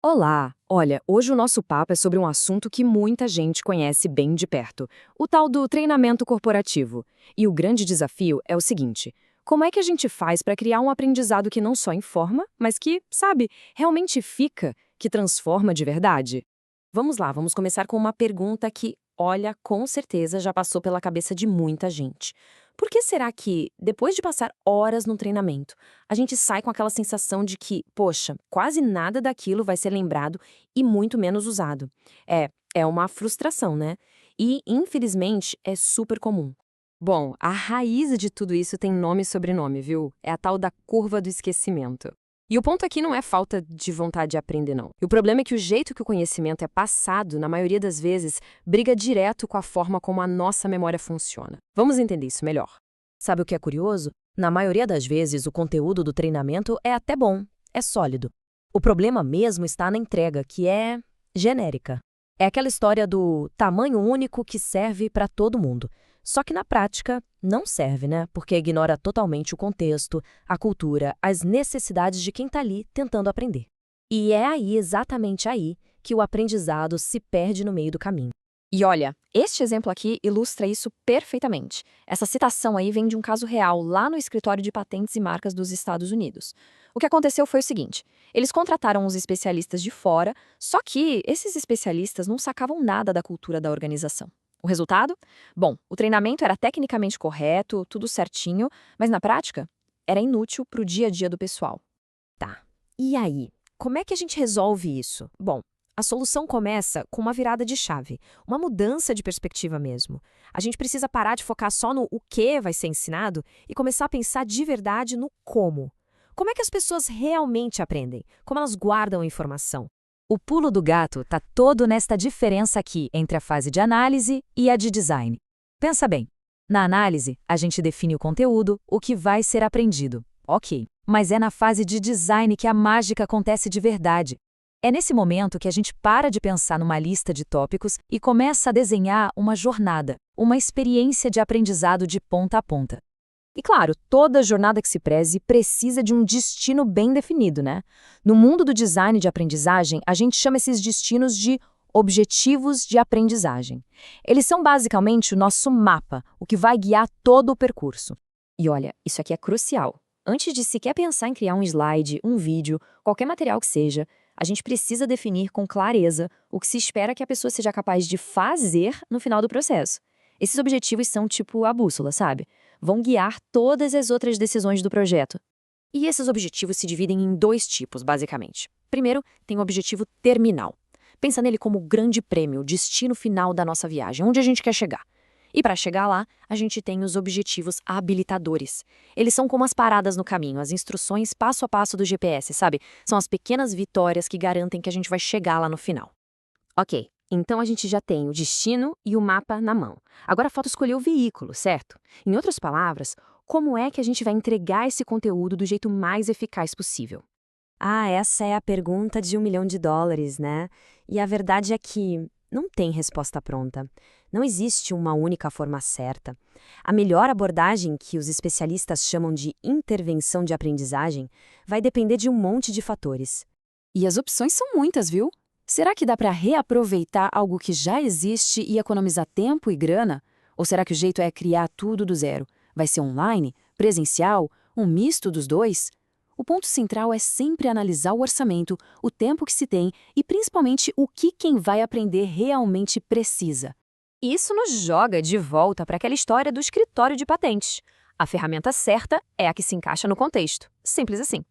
Olá! Olha, hoje o nosso papo é sobre um assunto que muita gente conhece bem de perto, o tal do treinamento corporativo. E o grande desafio é o seguinte: como é que a gente faz para criar um aprendizado que não só informa, mas que, sabe, realmente fica, que transforma de verdade? Vamos lá, vamos começar com uma pergunta que, olha, com certeza já passou pela cabeça de muita gente. Por que será que, depois de passar horas no treinamento, a gente sai com aquela sensação de que, poxa, quase nada daquilo vai ser lembrado e muito menos usado? É uma frustração, né? E, infelizmente, é super comum. Bom, a raiz de tudo isso tem nome e sobrenome, viu? É a tal da curva do esquecimento. E o ponto aqui não é falta de vontade de aprender, não. E o problema é que o jeito que o conhecimento é passado, na maioria das vezes, briga direto com a forma como a nossa memória funciona. Vamos entender isso melhor. Sabe o que é curioso? Na maioria das vezes, o conteúdo do treinamento é até bom, é sólido. O problema mesmo está na entrega, que é genérica. É aquela história do tamanho único que serve para todo mundo. Só que na prática, não serve, né? Porque ignora totalmente o contexto, a cultura, as necessidades de quem está ali tentando aprender. E é aí, exatamente aí, que o aprendizado se perde no meio do caminho. E olha, este exemplo aqui ilustra isso perfeitamente. Essa citação aí vem de um caso real lá no Escritório de Patentes e Marcas dos Estados Unidos. O que aconteceu foi o seguinte: eles contrataram os especialistas de fora, só que esses especialistas não sacavam nada da cultura da organização. O resultado? Bom, o treinamento era tecnicamente correto, tudo certinho, mas na prática era inútil para o dia a dia do pessoal. Tá. E aí? Como é que a gente resolve isso? Bom, a solução começa com uma virada de chave, uma mudança de perspectiva mesmo. A gente precisa parar de focar só no o que vai ser ensinado e começar a pensar de verdade no como. Como é que as pessoas realmente aprendem? Como elas guardam a informação? O pulo do gato está todo nesta diferença aqui entre a fase de análise e a de design. Pensa bem. Na análise, a gente define o conteúdo, o que vai ser aprendido. Ok. Mas é na fase de design que a mágica acontece de verdade. É nesse momento que a gente para de pensar numa lista de tópicos e começa a desenhar uma jornada, uma experiência de aprendizado de ponta a ponta. E claro, toda jornada que se preze precisa de um destino bem definido, né? No mundo do design de aprendizagem, a gente chama esses destinos de objetivos de aprendizagem. Eles são basicamente o nosso mapa, o que vai guiar todo o percurso. E olha, isso aqui é crucial. Antes de sequer pensar em criar um slide, um vídeo, qualquer material que seja, a gente precisa definir com clareza o que se espera que a pessoa seja capaz de fazer no final do processo. Esses objetivos são tipo a bússola, sabe? Vão guiar todas as outras decisões do projeto. E esses objetivos se dividem em dois tipos, basicamente. Primeiro, tem o objetivo terminal. Pensa nele como o grande prêmio, o destino final da nossa viagem, onde a gente quer chegar. E para chegar lá, a gente tem os objetivos habilitadores. Eles são como as paradas no caminho, as instruções passo a passo do GPS, sabe? São as pequenas vitórias que garantem que a gente vai chegar lá no final. Ok, então a gente já tem o destino e o mapa na mão. Agora falta escolher o veículo, certo? Em outras palavras, como é que a gente vai entregar esse conteúdo do jeito mais eficaz possível? Ah, essa é a pergunta de US$ 1 milhão, né? E a verdade é que não tem resposta pronta. Não existe uma única forma certa. A melhor abordagem, que os especialistas chamam de intervenção de aprendizagem, vai depender de um monte de fatores. E as opções são muitas, viu? Será que dá para reaproveitar algo que já existe e economizar tempo e grana? Ou será que o jeito é criar tudo do zero? Vai ser online? Presencial? Um misto dos dois? O ponto central é sempre analisar o orçamento, o tempo que se tem e principalmente o que quem vai aprender realmente precisa. Isso nos joga de volta para aquela história do escritório de patentes. A ferramenta certa é a que se encaixa no contexto. Simples assim.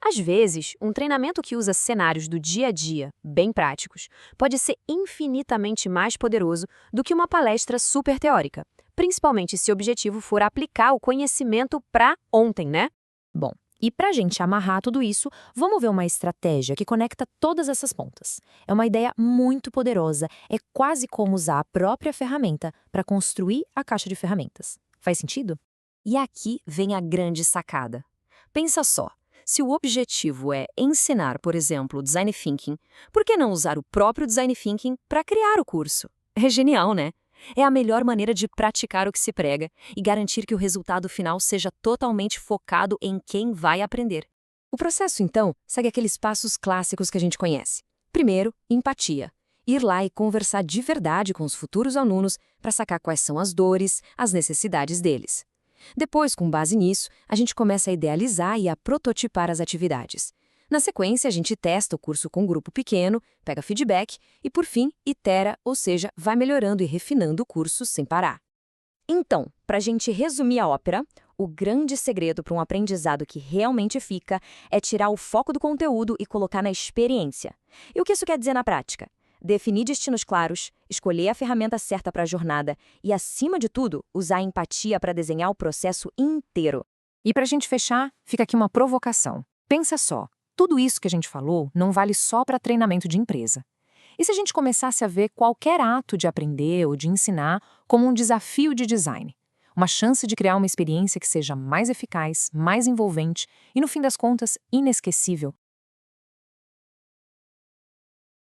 Às vezes, um treinamento que usa cenários do dia a dia, bem práticos, pode ser infinitamente mais poderoso do que uma palestra super teórica, principalmente se o objetivo for aplicar o conhecimento para ontem, né? Bom, e para a gente amarrar tudo isso, vamos ver uma estratégia que conecta todas essas pontas. É uma ideia muito poderosa, é quase como usar a própria ferramenta para construir a caixa de ferramentas. Faz sentido? E aqui vem a grande sacada. Pensa só, se o objetivo é ensinar, por exemplo, Design Thinking, por que não usar o próprio Design Thinking para criar o curso? É genial, né? É a melhor maneira de praticar o que se prega e garantir que o resultado final seja totalmente focado em quem vai aprender. O processo, então, segue aqueles passos clássicos que a gente conhece. Primeiro, empatia. Ir lá e conversar de verdade com os futuros alunos para sacar quais são as dores, as necessidades deles. Depois, com base nisso, a gente começa a idealizar e a prototipar as atividades. Na sequência, a gente testa o curso com um grupo pequeno, pega feedback e, por fim, itera, ou seja, vai melhorando e refinando o curso sem parar. Então, para a gente resumir a ópera, o grande segredo para um aprendizado que realmente fica é tirar o foco do conteúdo e colocar na experiência. E o que isso quer dizer na prática? Definir destinos claros, escolher a ferramenta certa para a jornada e, acima de tudo, usar a empatia para desenhar o processo inteiro. E para a gente fechar, fica aqui uma provocação. Pensa só, tudo isso que a gente falou não vale só para treinamento de empresa. E se a gente começasse a ver qualquer ato de aprender ou de ensinar como um desafio de design? Uma chance de criar uma experiência que seja mais eficaz, mais envolvente e, no fim das contas, inesquecível?